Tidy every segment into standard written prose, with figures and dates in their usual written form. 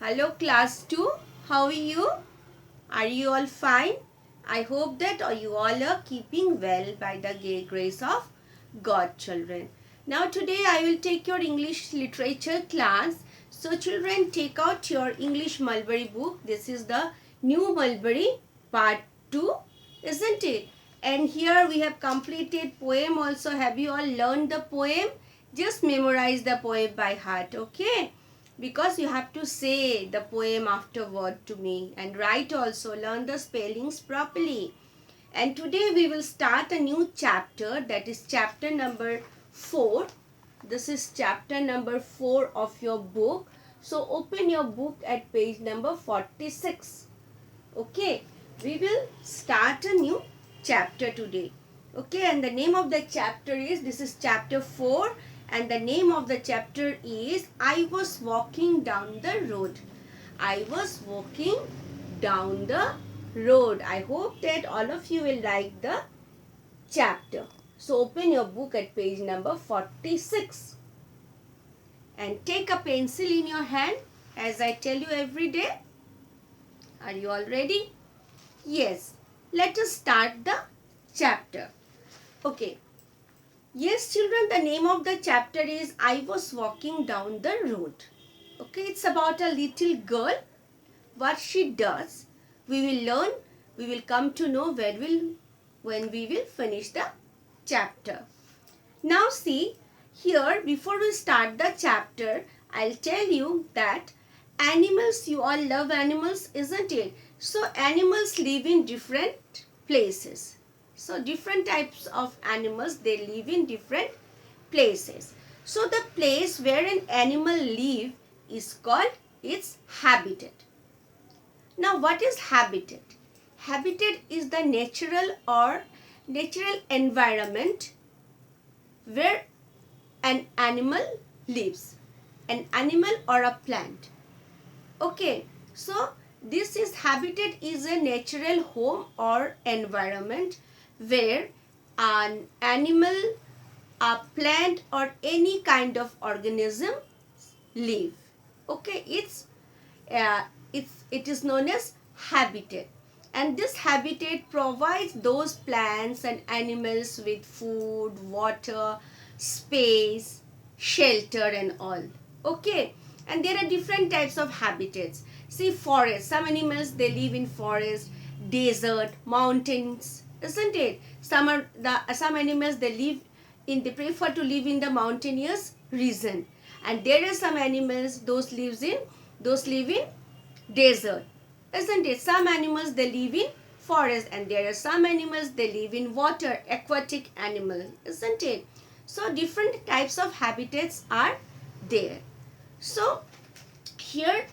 Hello class 2, how are you? Are you all fine? I hope that you all are keeping well by the grace of God, children. Now today I will take your English literature class. So children, take out your English Mulberry book. This is the New Mulberry part 2, isn't it? And here we have completed poem also. Have you all learned the poem? Just memorize the poem by heart, okay? Because you have to say the poem afterward to me and write also, learn the spellings properly. And today we will start a new chapter, that is chapter number 4. This is chapter number 4 of your book. So open your book at page number 46. Okay, we will start a new chapter today. Okay, and the name of the chapter is, this is chapter 4, and the name of the chapter is I was walking down the road. I was walking down the road. I hope that all of you will like the chapter. So open your book at page number 46 and take a pencil in your hand as I tell you every day. Are you all ready? Yes. Let us start the chapter. Okay. Yes, children, the name of the chapter is I was walking down the road. Okay, it's about a little girl. What she does, we will learn, we will come to know when we will finish the chapter. Now see, here before we start the chapter, I'll tell you that animals, you all love animals, isn't it? So animals live in different places. So different types of animals, they live in different places. So the place where an animal live is called its habitat. Now what is habitat? Habitat is the natural environment where an animal lives, an animal or a plant. Okay, so this is habitat is a natural home or environment where an animal, a plant or any kind of organism live. Okay, it is known as habitat, and this habitat provides those plants and animals with food, water, space, shelter and all. Okay, and there are different types of habitats. See, forest, some animals they live in forest, desert, mountains, isn't it? Some animals they prefer to live in the mountainous region, and there are some animals those live in desert, isn't it? Some animals they live in forest, and there are some animals they live in water, aquatic animal, isn't it? So different types of habitats are there. So here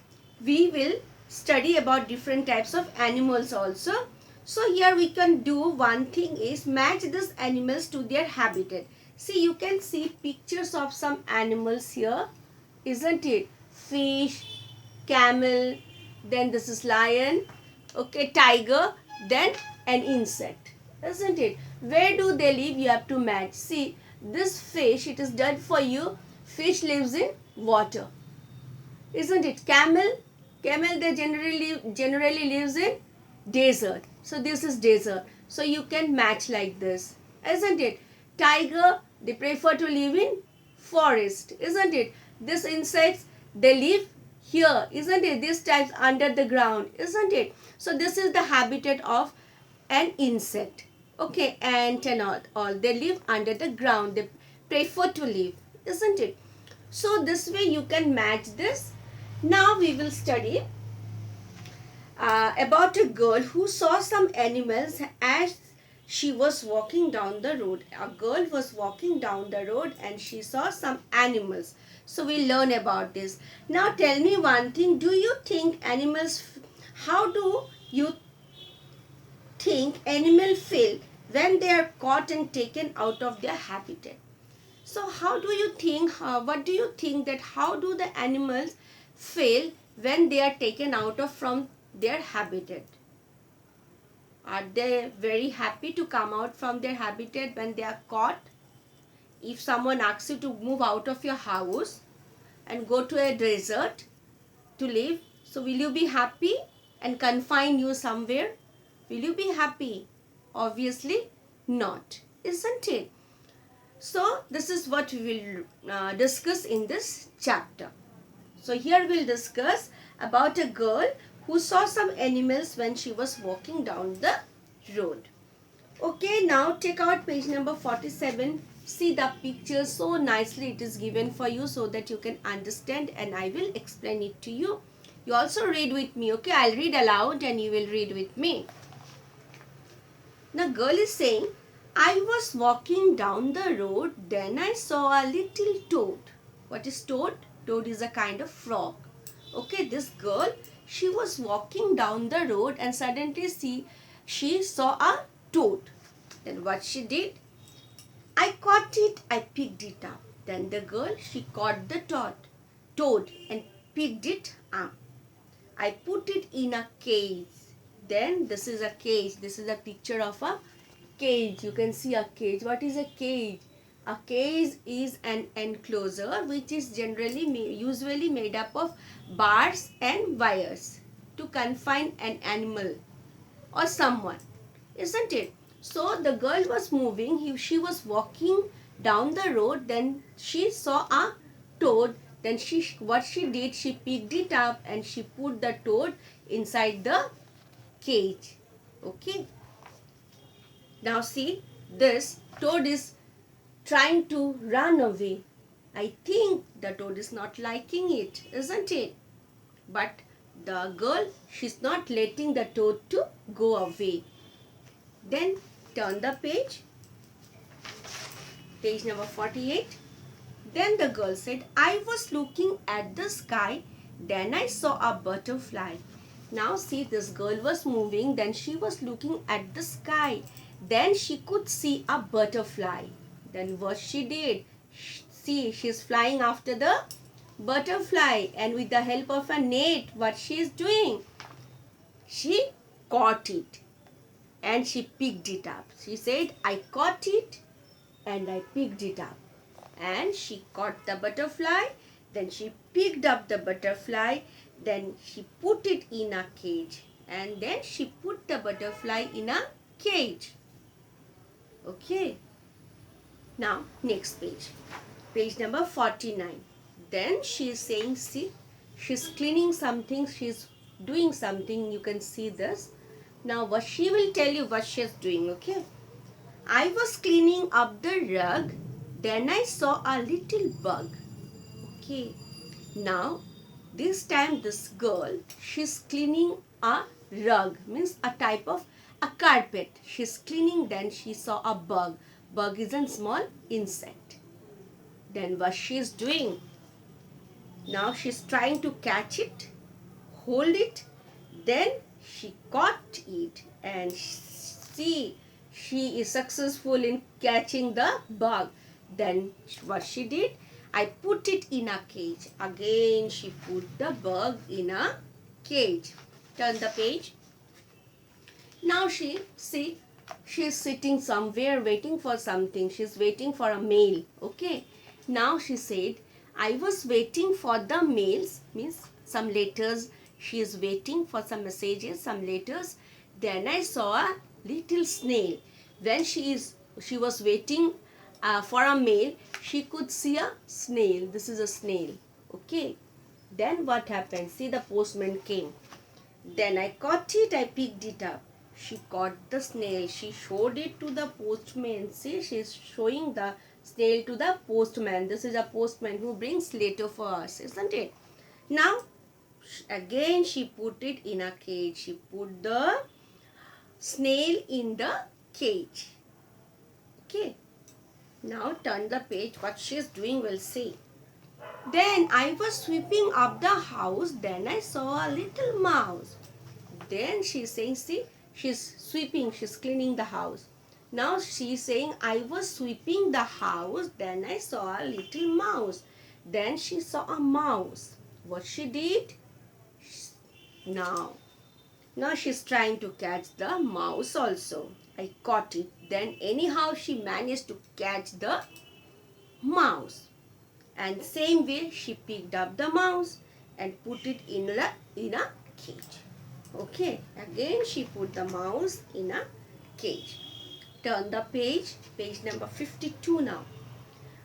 we will study about different types of animals also. So here we can do one thing is match these animals to their habitat. See, you can see pictures of some animals here, isn't it? Fish, camel, then this is lion, okay, tiger, then an insect, isn't it? Where do they live? You have to match. See, this fish, it is done for you. Fish lives in water, isn't it? Camel they generally lives in desert. So this is desert. So you can match like this, isn't it? Tiger, they prefer to live in forest, isn't it? This insects, they live here, isn't it? These types under the ground, isn't it? So this is the habitat of an insect. Okay, ant and all they live under the ground. They prefer to live, isn't it? So this way you can match this. Now we will study about a girl who saw some animals as she was walking down the road. A girl was walking down the road and she saw some animals. So we learn about this. Now tell me one thing. Do you think how do you think animals feel when they are caught and taken out of their habitat? So how do you think, what do you think that how do the animals feel when they are taken out of from their habitat? Are they very happy to come out from their habitat when they are caught? If someone asks you to move out of your house and go to a desert to live, So will you be happy and confine you somewhere? Will you be happy? Obviously not, isn't it? So this is what we will discuss in this chapter. So here we'll discuss about a girl who saw some animals when she was walking down the road. Okay, now take out page number 47. See the picture, so nicely it is given for you so that you can understand, and I will explain it to you. You also read with me, okay? I'll read aloud and you will read with me. The girl is saying, I was walking down the road, then I saw a little toad. What is toad? Toad is a kind of frog. Okay, this girl, she was walking down the road and suddenly she saw a toad. Then what she did? I caught it, I picked it up. Then the girl, she caught the toad and picked it up. I put it in a cage. Then this is a cage. This is a picture of a cage. You can see a cage. What is a cage? A cage is an enclosure which is usually made up of bars and wires to confine an animal or someone, isn't it? So the girl was moving. She was walking down the road. Then she saw a toad. Then what she did, she picked it up and she put the toad inside the cage. Okay. Now see, this toad is trying to run away. I think the toad is not liking it, isn't it? But the girl, she's not letting the toad to go away. Then turn the page. Page number 48. Then the girl said, I was looking at the sky, then I saw a butterfly. Now see, this girl was moving, then she was looking at the sky. Then she could see a butterfly. Then what she did? See, she's flying after the butterfly, and with the help of a net, what she is doing? She caught it and she picked it up. She said, I caught it and I picked it up. And she caught the butterfly, then she picked up the butterfly, then she put it in a cage, and then she put the butterfly in a cage. Okay. Now next page. Page number 49. Then she is saying, see, she's cleaning something, she's doing something, you can see this. Now what she will tell you what she's doing, okay? I was cleaning up the rug, then I saw a little bug. Okay. Now this time this girl, she's cleaning a rug, means a type of a carpet. She's cleaning, then she saw a bug. Bug is a small insect. Then what she's doing? Now she's trying to catch it, hold it, then she caught it, and see, she is successful in catching the bug. Then what she did? I put it in a cage. Again she put the bug in a cage. Turn the page. Now she is sitting somewhere waiting for something. She's waiting for a mail. Okay. Now she said, I was waiting for the mails, means some letters. She is waiting for some messages, some letters. Then I saw a little snail. When she was waiting for a mail, she could see a snail. This is a snail. Okay. Then what happened? See, the postman came. Then I caught it, I picked it up. She caught the snail. She showed it to the postman. See, she is showing the snail to the postman. This is a postman who brings letter for us, isn't it? Now, again she put it in a cage. She put the snail in the cage. Okay. Now turn the page. What she is doing, we'll see. Then I was sweeping up the house. Then I saw a little mouse. Then she's saying, see, she's sweeping, she's cleaning the house. Now she's saying, I was sweeping the house. Then I saw a little mouse. Then she saw a mouse. What she did? Now she's trying to catch the mouse also. I caught it. Then anyhow she managed to catch the mouse. And same way she picked up the mouse. and put it in a cage. Okay, again she put the mouse in a cage. Turn the page, page number 52 now.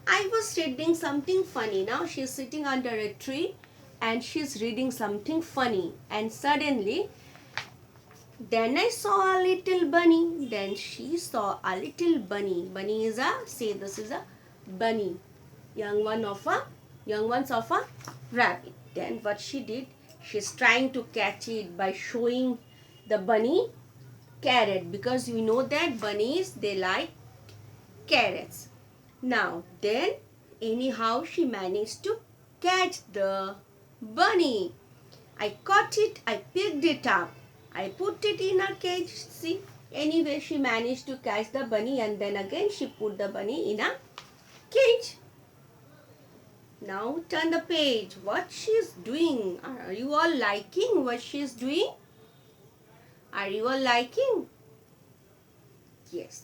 I was reading something funny. Now she's sitting under a tree and she's reading something funny, and suddenly then I saw a little bunny. Then she saw a little bunny. Bunny is this is a bunny. Young ones of a rabbit. Then what she did, she's trying to catch it by showing the bunny carrot, because you know that bunnies, they like carrots. Now then, anyhow she managed to catch the bunny. I caught it, I picked it up, I put it in a cage. See, anyway she managed to catch the bunny, and then again she put the bunny in a cage. Now turn the page. What she's doing? Are you all liking what she's doing? Are you all liking? Yes.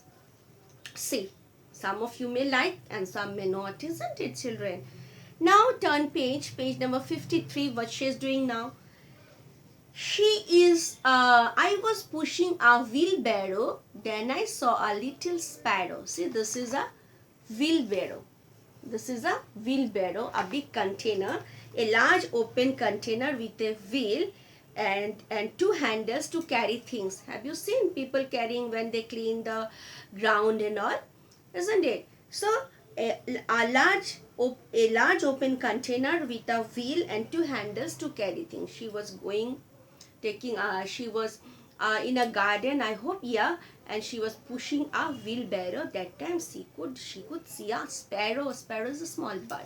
See, some of you may like and some may not, isn't it, children? Now turn page number 53. What she's doing now? She is, I was pushing a wheelbarrow. Then I saw a little sparrow. See, this is a wheelbarrow. This is a wheelbarrow, a big container, a large open container with a wheel and two handles to carry things. Have you seen people carrying when they clean the ground and all? Isn't it? So a large open container with a wheel and two handles to carry things. She was in a garden, I hope, yeah, and she was pushing a wheelbarrow. That time she could see a sparrow. Sparrow is a small bird.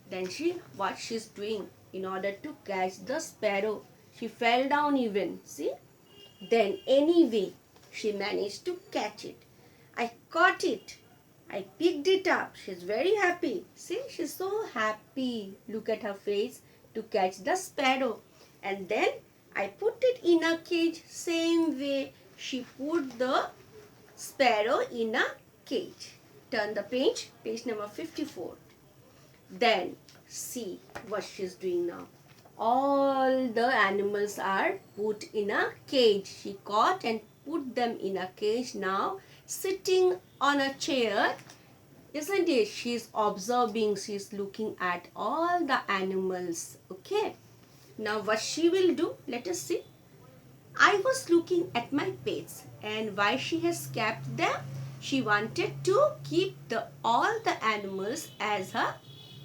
Then what she's doing, in order to catch the sparrow, she fell down even. See? Then anyway, she managed to catch it. I caught it. I picked it up. She's very happy. See, she's so happy. Look at her face, to catch the sparrow. And then I put it in a cage. Same way she put the sparrow in a cage. Turn the page number 54. Then see what she's doing now. All the animals are put in a cage. She caught and put them in a cage. Now sitting on a chair, isn't it? She's observing, she's looking at all the animals. Okay. Now what she will do, let us see. I was looking at my pets, and why she has kept them? She wanted to keep all the animals as her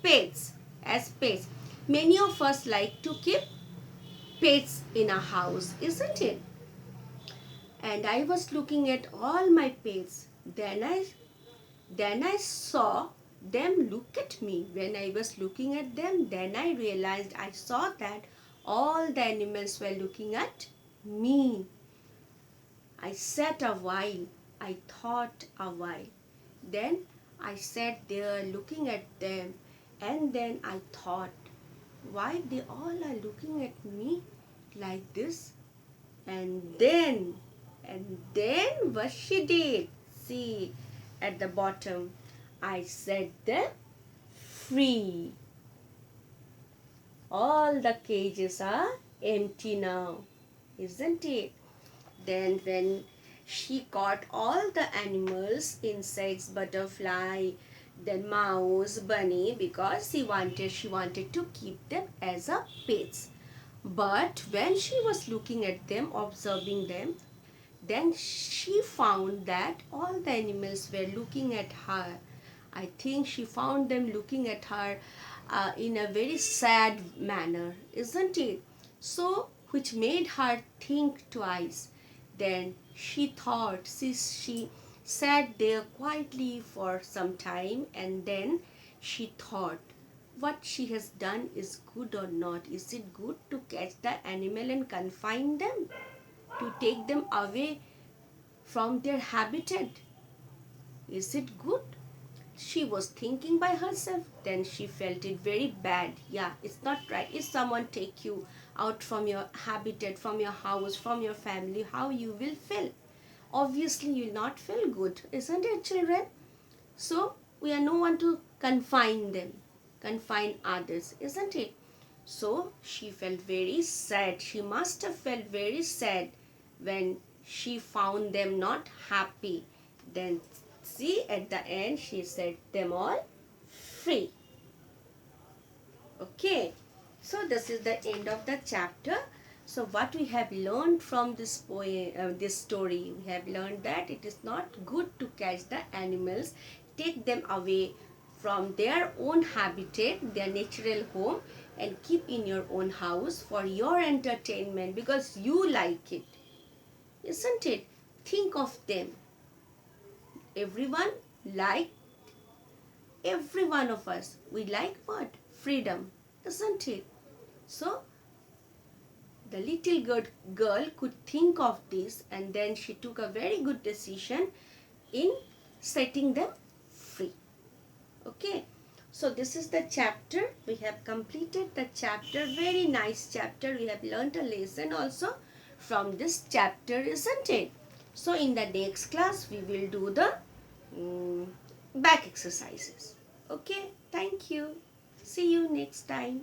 pets, as pets. Many of us like to keep pets in a house, isn't it? And I was looking at all my pets. Then I saw them look at me. When I was looking at them, then I realized, I saw that all the animals were looking at me. I sat a while. I thought a while. Then I sat there looking at them, and then I thought, why they all are looking at me like this? And then what she did, see at the bottom, I set them free. All the cages are empty now, isn't it? Then when she caught all the animals, insects, butterfly, then mouse, bunny, because she wanted to keep them as a pets. But when she was looking at them, observing them, then she found that all the animals were looking at her. I think she found them looking at her in a very sad manner, isn't it? So, which made her think twice. Then she thought, she sat there quietly for some time, and then she thought, what she has done is good or not? Is it good to catch the animal and confine them? To take them away from their habitat? Is it good? She was thinking by herself. Then she felt it very bad. Yeah, it's not right. If someone take you out from your habitat, from your house, from your family, how you will feel? Obviously, you will not feel good, isn't it, children? So, we are no one to confine them, confine others, isn't it? So she felt very sad. She must have felt very sad when she found them not happy. Then see, at the end she set them all free. Okay, so this is the end of the chapter. So what we have learned from this poem, this story, we have learned that it is not good to catch the animals, take them away from their own habitat, their natural home, and keep in your own house for your entertainment because you like it, isn't it? Think of them. Everyone like, every one of us, we like what? Freedom, isn't it? So the little girl could think of this, and then she took a very good decision in setting them free. Okay, so this is the chapter. We have completed the chapter. Very nice chapter. We have learned a lesson also from this chapter, isn't it? So in the next class we will do the back exercises. Okay, thank you. See you next time.